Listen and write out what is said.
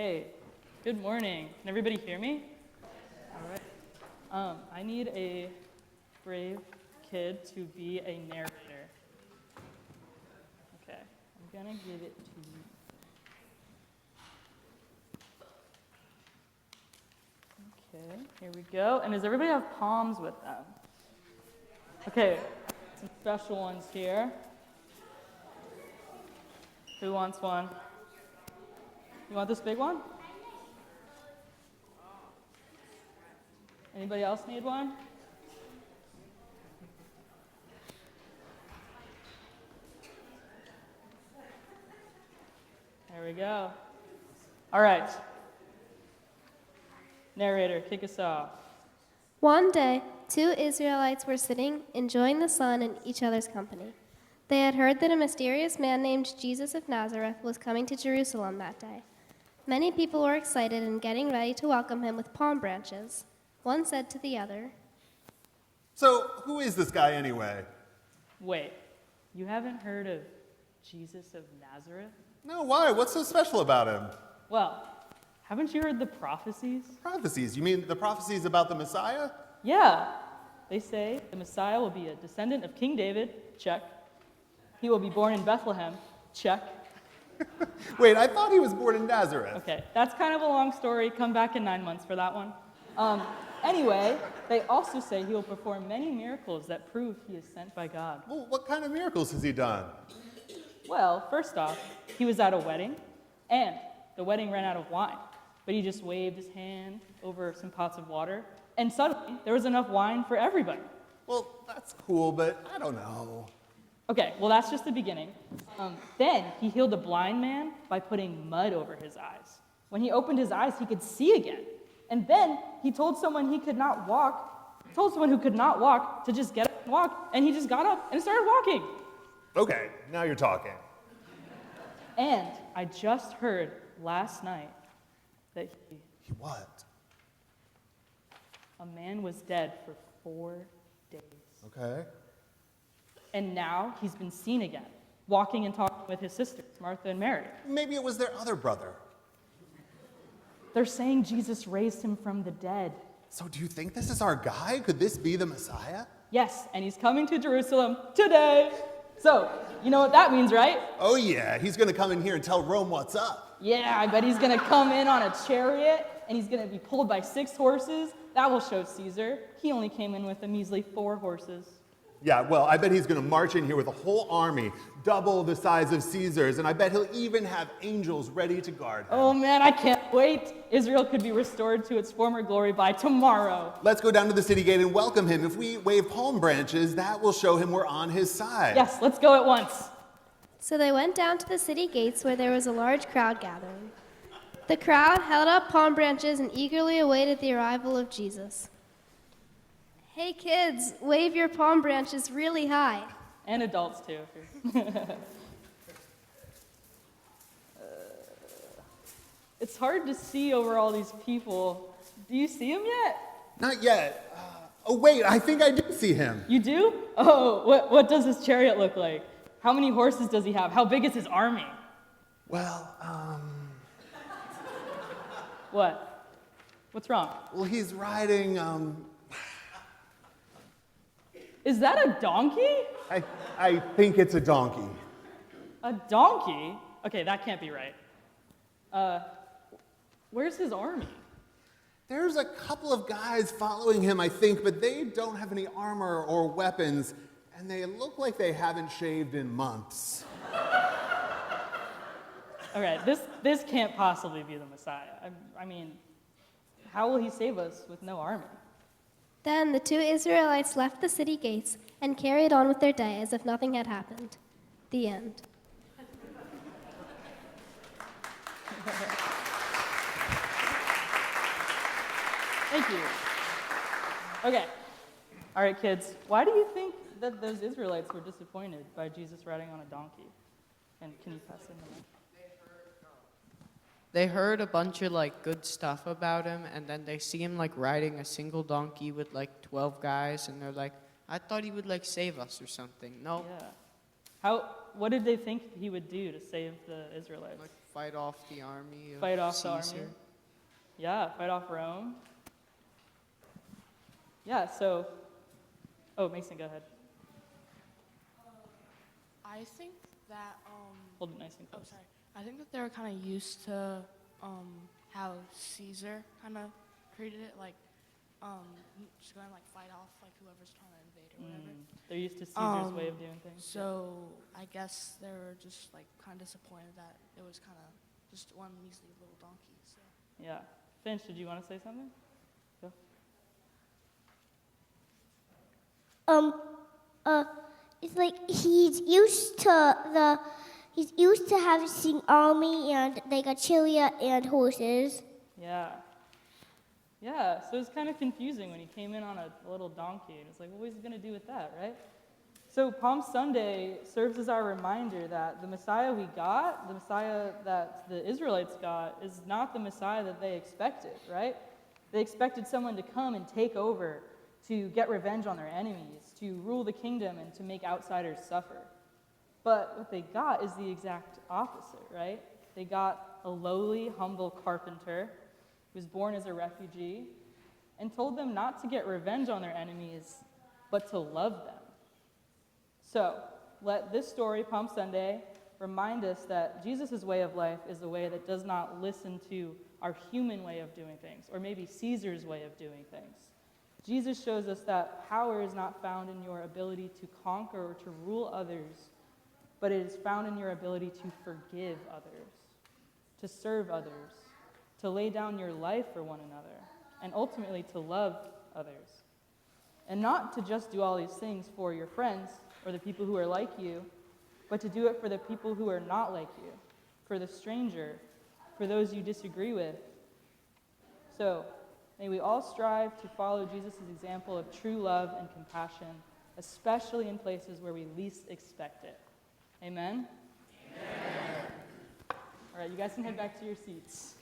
Hey, good morning. Can everybody hear me? All right. I need a brave kid to be a narrator. Okay, I'm gonna give it to you. Okay, here we go. And does everybody have palms with them? Okay, some special ones here. Who wants one? You want this big one? Anybody else need one? There we go. All right. Narrator, kick us off. One day, two Israelites were sitting, enjoying the sun and each other's company. They had heard that a mysterious man named Jesus of Nazareth was coming to Jerusalem that day. Many people were excited and getting ready to welcome him with palm branches. One said to the other, So, who is this guy anyway? Wait, you haven't heard of Jesus of Nazareth? No, why? What's so special about him? Well, haven't you heard the prophecies? Prophecies? You mean the prophecies about the Messiah? Yeah. They say the Messiah will be a descendant of King David, check. He will be born in Bethlehem, check. Wait, I thought he was born in Nazareth. Okay, that's kind of a long story. Come back in 9 months for that one. Anyway, they also say he will perform many miracles that prove he is sent by God. Well, what kind of miracles has he done? Well, first off, he was at a wedding, and the wedding ran out of wine. But he just waved his hand over some pots of water, and suddenly there was enough wine for everybody. Well, that's cool, but I don't know. Okay, well, that's just the beginning. Then he healed a blind man by putting mud over his eyes. When he opened his eyes, he could see again. And then he told someone who could not walk to just get up and walk, and he just got up and started walking. Okay, now you're talking. And I just heard last night that He what? a man was dead for 4 days. Okay. And now he's been seen again, walking and talking with his sisters, Martha and Mary. Maybe it was their other brother. They're saying Jesus raised him from the dead. So do you think this is our guy? Could this be the Messiah? Yes, and he's coming to Jerusalem today. So, you know what that means, right? Oh yeah, he's gonna come in here and tell Rome what's up. Yeah, I bet he's going to come in on a chariot, and he's going to be pulled by 6 horses. That will show Caesar. He only came in with a measly 4 horses. Yeah, well, I bet he's gonna march in here with a whole army, double the size of Caesar's, and I bet he'll even have angels ready to guard him. Oh man, I can't wait. Israel could be restored to its former glory by tomorrow. Let's go down to the city gate and welcome him. If we wave palm branches, that will show him we're on his side. Yes, let's go at once. So they went down to the city gates where there was a large crowd gathering. The crowd held up palm branches and eagerly awaited the arrival of Jesus. Hey kids, wave your palm branches really high. And adults too. It's hard to see over all these people. Do you see them yet? Not yet. Oh wait, I think I do see him. You do? Oh, what does his chariot look like? How many horses does he have? How big is his army? Well, What? What's wrong? well, he's riding, Is that a donkey? I think it's a donkey. A donkey? Okay, that can't be right. Where's his army? There's a couple of guys following him, I think, but they don't have any armor or weapons, and they look like they haven't shaved in months. All right, this can't possibly be the Messiah. I mean, how will he save us with no army? Then the two Israelites left the city gates and carried on with their day as if nothing had happened. The end. Thank you. Okay. All right, kids. Why do you think that those Israelites were disappointed by Jesus riding on a donkey? And can you pass in the mic? They heard a bunch of good stuff about him, and then they see him riding a single donkey with 12 guys, and they're like, I thought he would save us or something. No, Yeah. What did they think he would do to save the Israelites? fight off the army of Fight off the Caesar. army. Yeah, fight off Rome. Yeah, so, oh, Mason, go ahead. I think that Hold it nice and oh close. sorry. I think that they were kind of used to how Caesar kind of treated it, like just going like fight off like whoever's trying to invade or whatever. They're used to Caesar's way of doing things. So I guess they were just like kind of disappointed that it was kind of just one measly little donkey. So. Yeah. Finch, did you want to say something? Go. It's like he's used to having army and like a chariot and horses. Yeah. Yeah, so it's kind of confusing when he came in on a little donkey, and it's like, well, what is he going to do with that, right? So Palm Sunday serves as our reminder that the Messiah we got, the Messiah that the Israelites got, is not the Messiah that they expected, right? They expected someone to come and take over, to get revenge on their enemies, to rule the kingdom, and to make outsiders suffer. But what they got is the exact opposite, right? They got a lowly, humble carpenter who was born as a refugee and told them not to get revenge on their enemies, but to love them. So, let this story, Palm Sunday, remind us that Jesus' way of life is a way that does not listen to our human way of doing things, or maybe Caesar's way of doing things. Jesus shows us that power is not found in your ability to conquer or to rule others, but it is found in your ability to forgive others, to serve others, to lay down your life for one another, and ultimately to love others. And not to just do all these things for your friends or the people who are like you, but to do it for the people who are not like you, for the stranger, for those you disagree with. So, may we all strive to follow Jesus' example of true love and compassion, especially in places where we least expect it. Amen? Amen. All right, you guys can head back to your seats.